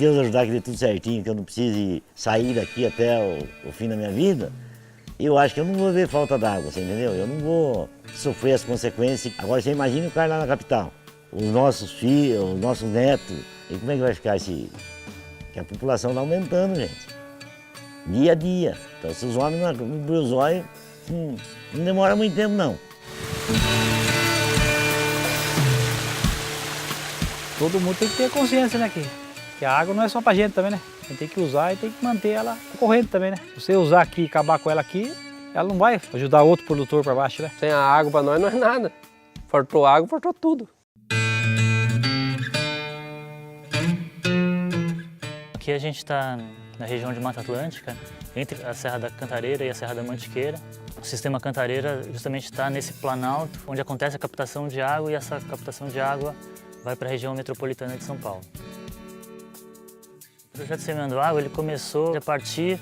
Deus ajudar que dê tudo certinho, que eu não precise sair daqui até o fim da minha vida, eu acho que eu não vou ver falta d'água, você entendeu? Eu não vou sofrer as consequências. Agora você imagina o cara lá na capital, os nossos filhos, os nossos netos, e como é que vai ficar esse... Que a população está aumentando, gente, dia a dia. Então se os homens não abrirem os olhos, não demora muito tempo não. Todo mundo tem que ter consciência, né, que a água não é só pra gente também, né? A gente tem que usar e tem que manter ela corrente também, né? Se você usar aqui e acabar com ela aqui, ela não vai ajudar outro produtor para baixo, né? Sem a água para nós não é nada. Faltou água, faltou tudo. Aqui a gente está na região de Mata Atlântica, entre a Serra da Cantareira e a Serra da Mantiqueira. O sistema Cantareira justamente está nesse planalto, onde acontece a captação de água e essa captação de água vai para a região metropolitana de São Paulo. O projeto Semeando Água ele começou a partir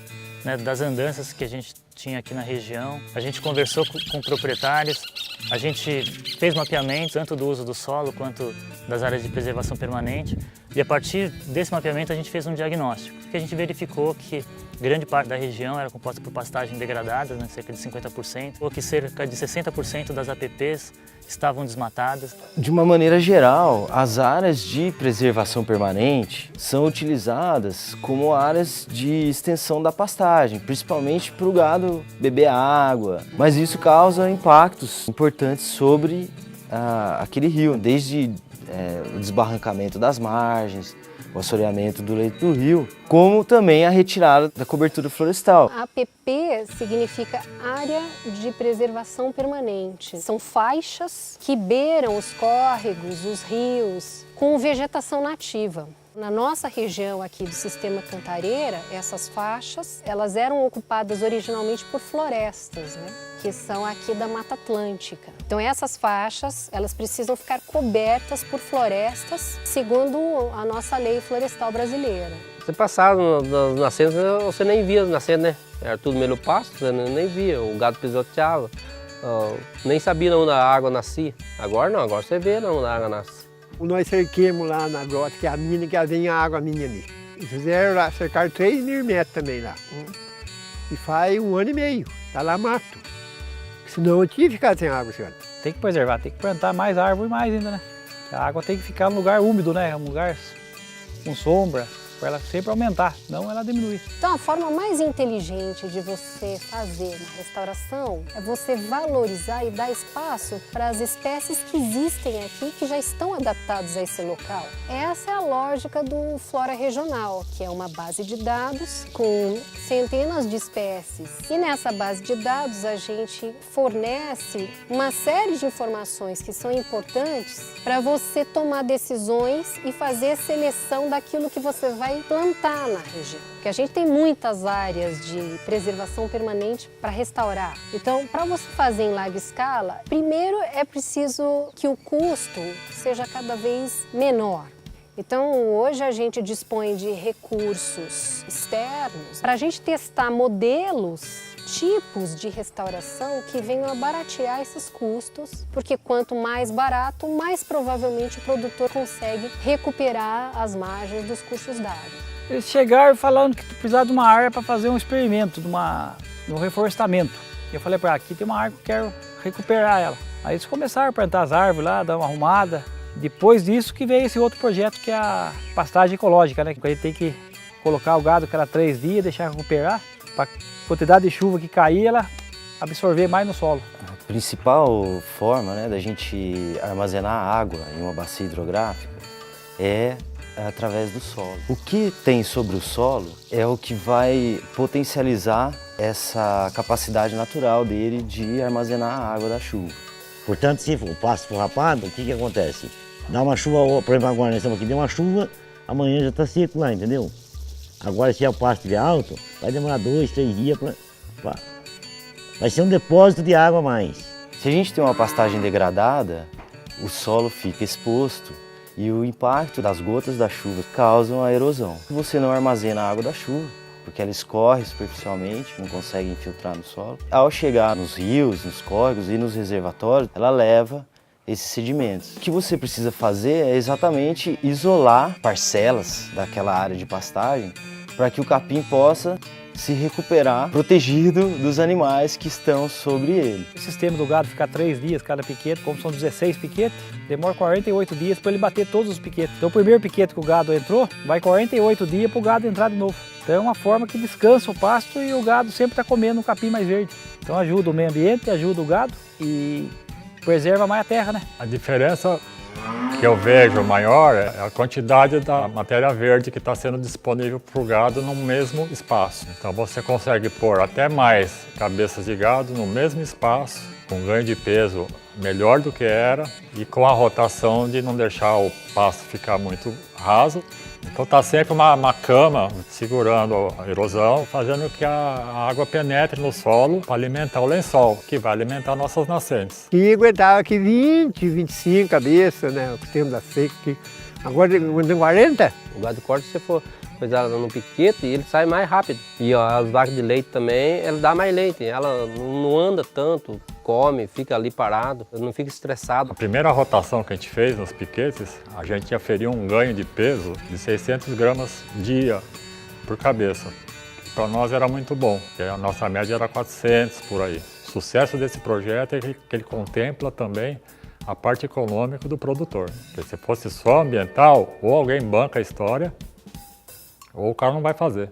das andanças que a gente tinha aqui na região. A gente conversou com proprietários, a gente fez mapeamento tanto do uso do solo quanto das áreas de preservação permanente. E a partir desse mapeamento a gente fez um diagnóstico, que a gente verificou que grande parte da região era composta por pastagem degradada, cerca de 50%, ou que cerca de 60% das APPs estavam desmatadas. De uma maneira geral, as áreas de preservação permanente são utilizadas como áreas de extensão da pastagem, principalmente para o gado beber água, mas isso causa impactos importantes sobre aquele rio, desde o desbarrancamento das margens, o assoreamento do leito do rio, como também a retirada da cobertura florestal. APP significa Área de Preservação Permanente. São faixas que beiram os córregos, os rios, com vegetação nativa. Na nossa região aqui do Sistema Cantareira, essas faixas, elas eram ocupadas originalmente por florestas, que são aqui da Mata Atlântica. Então essas faixas, elas precisam ficar cobertas por florestas, segundo a nossa lei florestal brasileira. Você passava nas nascentes, você nem via as nascentes, né? Era tudo meio pasto, você nem via, o gado pisoteava, nem sabia onde a água nascia. Agora não, agora você vê onde a água nasce. Nós cerquemos lá na grota, que é a mina, que vem a água minha ali. E fizeram lá, cercaram 3.000 metros também lá. E faz 1 ano e meio, tá lá mato. Senão eu tinha ficado sem água esse ano. Tem que preservar, tem que plantar mais árvore e mais ainda, né? A água tem que ficar num lugar úmido, né? Um lugar com sombra, para ela sempre aumentar, senão ela diminui. Então a forma mais inteligente de você fazer na restauração é você valorizar e dar espaço para as espécies que existem aqui, que já estão adaptadas a esse local. Essa é a lógica do Flora Regional, que é uma base de dados com centenas de espécies. E nessa base de dados a gente fornece uma série de informações que são importantes para você tomar decisões e fazer a seleção daquilo que você vai plantar na região. Porque a gente tem muitas áreas de preservação permanente para restaurar. Então, para você fazer em larga escala, primeiro é preciso que o custo seja cada vez menor. Então, hoje a gente dispõe de recursos externos para a gente testar modelos, tipos de restauração que venham a baratear esses custos, porque quanto mais barato, mais provavelmente o produtor consegue recuperar as margens dos custos da água. Eles chegaram falando que precisava de uma área para fazer um experimento, de um reflorestamento. E eu falei para aqui tem uma árvore que eu quero recuperar ela. Aí eles começaram a plantar as árvores lá, dar uma arrumada. Depois disso que veio esse outro projeto que é a pastagem ecológica, né? Que a gente tem que colocar o gado cada 3 dias, deixar recuperar, para a quantidade de chuva que cair, ela absorver mais no solo. A principal forma da gente armazenar água em uma bacia hidrográfica é através do solo. O que tem sobre o solo é o que vai potencializar essa capacidade natural dele de armazenar a água da chuva. Portanto, se o pasto for rapado, o que acontece? Dá uma chuva, por exemplo, agora nós estamos aqui, deu uma chuva, amanhã já está seco lá, entendeu? Agora, se o pasto estiver alto, vai demorar 2, 3 dias para... Vai ser um depósito de água a mais. Se a gente tem uma pastagem degradada, o solo fica exposto e o impacto das gotas da chuva causam a erosão. Você não armazena a água da chuva, porque ela escorre superficialmente, não consegue infiltrar no solo. Ao chegar nos rios, nos córregos e nos reservatórios, ela leva esses sedimentos. O que você precisa fazer é exatamente isolar parcelas daquela área de pastagem para que o capim possa se recuperar protegido dos animais que estão sobre ele. O sistema do gado ficar 3 dias cada piquete, como são 16 piquetes, demora 48 dias para ele bater todos os piquetes. Então o primeiro piquete que o gado entrou, vai 48 dias para o gado entrar de novo. Então é uma forma que descansa o pasto e o gado sempre está comendo um capim mais verde. Então ajuda o meio ambiente, ajuda o gado e preserva mais a terra, né? A diferença que eu vejo maior é a quantidade da matéria verde que está sendo disponível para o gado no mesmo espaço. Então você consegue pôr até mais cabeças de gado no mesmo espaço, com ganho de peso melhor do que era e com a rotação de não deixar o pasto ficar muito raso. Então está sempre uma cama segurando a erosão, fazendo que a água penetre no solo para alimentar o lençol, que vai alimentar nossas nascentes. E aguentava aqui 20, 25 cabeças, né? O tempo da seca aqui. Agora tem 40. O gado de corte, se você for coisar no piquete, ele sai mais rápido. E ó, as vacas de leite também, ela dá mais leite. Ela não anda tanto, come, fica ali parado, não fica estressado. A primeira rotação que a gente fez nos piquetes, a gente aferiu um ganho de peso de 600 gramas dia por cabeça. Para nós era muito bom, porque a nossa média era 400 por aí. O sucesso desse projeto é que ele contempla também a parte econômica do produtor. Porque se fosse só ambiental, ou alguém banca a história, ou o cara não vai fazer.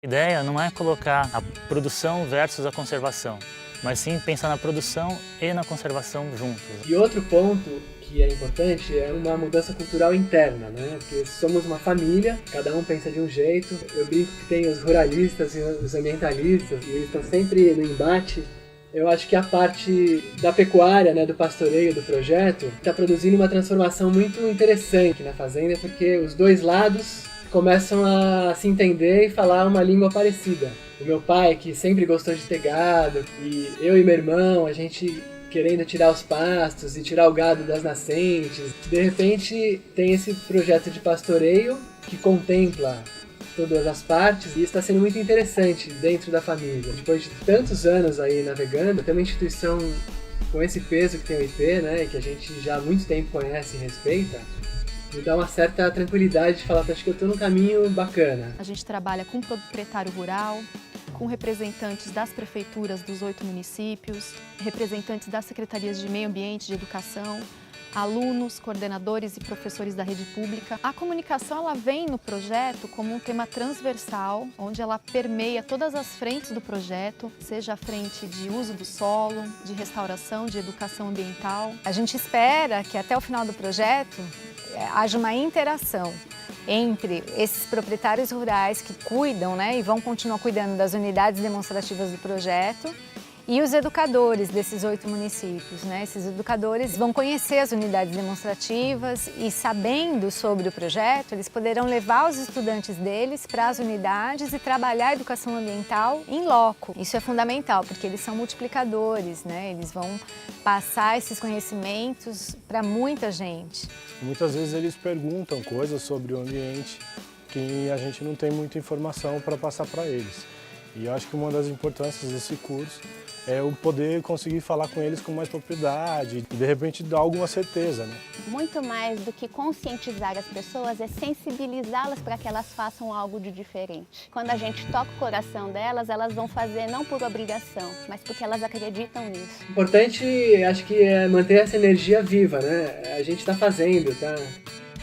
A ideia não é colocar a produção versus a conservação, mas sim pensar na produção e na conservação juntos. E outro ponto que é importante é uma mudança cultural interna, né? Porque somos uma família, cada um pensa de um jeito. Eu brinco que tem os ruralistas e os ambientalistas, e eles estão sempre no embate. Eu acho que a parte da pecuária, né, do pastoreio do projeto, está produzindo uma transformação muito interessante na fazenda, porque os dois lados começam a se entender e falar uma língua parecida. O meu pai, que sempre gostou de ter gado, e eu e meu irmão, a gente querendo tirar os pastos e tirar o gado das nascentes. De repente tem esse projeto de pastoreio que contempla todas as partes e está sendo muito interessante dentro da família. Depois de tantos anos aí navegando, tem uma instituição com esse peso que tem o IP, né, que a gente já há muito tempo conhece e respeita, me dá uma certa tranquilidade de falar, acho que eu estou num caminho bacana. A gente trabalha com proprietário rural, com representantes das prefeituras dos 8 municípios, representantes das secretarias de meio ambiente e de educação, alunos, coordenadores e professores da rede pública. A comunicação ela vem no projeto como um tema transversal, onde ela permeia todas as frentes do projeto, seja a frente de uso do solo, de restauração, de educação ambiental. A gente espera que até o final do projeto haja uma interação entre esses proprietários rurais que cuidam, né, e vão continuar cuidando das unidades demonstrativas do projeto e os educadores desses 8 municípios, né? Esses educadores vão conhecer as unidades demonstrativas e, sabendo sobre o projeto, eles poderão levar os estudantes deles para as unidades e trabalhar a educação ambiental em loco. Isso é fundamental, porque eles são multiplicadores, né? Eles vão passar esses conhecimentos para muita gente. Muitas vezes eles perguntam coisas sobre o ambiente que a gente não tem muita informação para passar para eles. E eu acho que uma das importâncias desse curso é o poder conseguir falar com eles com mais propriedade e de repente dar alguma certeza, né? Muito mais do que conscientizar as pessoas é sensibilizá-las para que elas façam algo de diferente. Quando a gente toca o coração delas, elas vão fazer não por obrigação, mas porque elas acreditam nisso. Importante, acho que é manter essa energia viva, né? A gente está fazendo, tá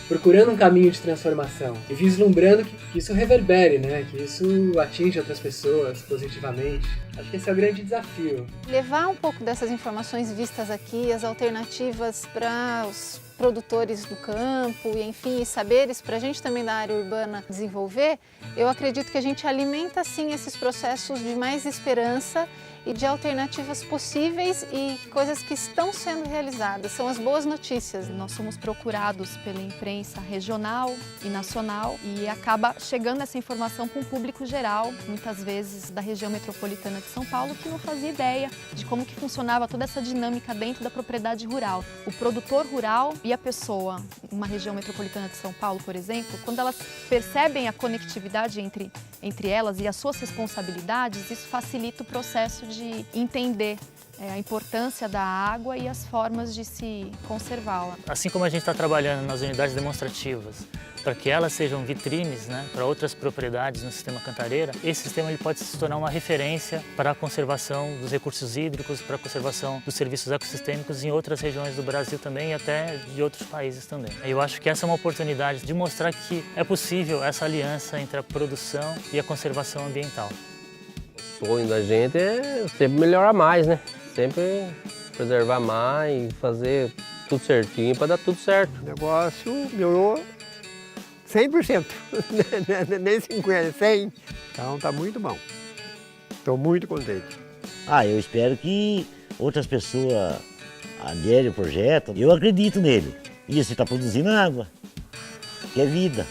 procurando um caminho de transformação e vislumbrando que isso reverbere, né? Que isso atinja outras pessoas positivamente. Acho que esse é o grande desafio. Levar um pouco dessas informações vistas aqui, as alternativas para os produtores do campo, e enfim, saberes para a gente também da área urbana desenvolver, eu acredito que a gente alimenta sim esses processos de mais esperança e de alternativas possíveis e coisas que estão sendo realizadas. São as boas notícias. Nós somos procurados pela imprensa regional e nacional e acaba chegando essa informação com o público geral, muitas vezes da região metropolitana de São Paulo, que não fazia ideia de como que funcionava toda essa dinâmica dentro da propriedade rural. O produtor rural e a pessoa, numa região metropolitana de São Paulo, por exemplo, quando elas percebem a conectividade entre elas e as suas responsabilidades, isso facilita o processo de entender a importância da água e as formas de se conservá-la. Assim como a gente está trabalhando nas unidades demonstrativas, para que elas sejam vitrines, né, para outras propriedades no sistema Cantareira, esse sistema ele pode se tornar uma referência para a conservação dos recursos hídricos, para a conservação dos serviços ecossistêmicos em outras regiões do Brasil também e até de outros países também. Eu acho que essa é uma oportunidade de mostrar que é possível essa aliança entre a produção e a conservação ambiental. O sonho da gente é sempre melhorar mais, né? Sempre preservar mais, fazer tudo certinho para dar tudo certo. O negócio melhorou 100%, nem 50%, 100%. Então tá muito bom. Estou muito contente. Eu espero que outras pessoas aderem ao projeto. Eu acredito nele. E você está produzindo água, que é vida.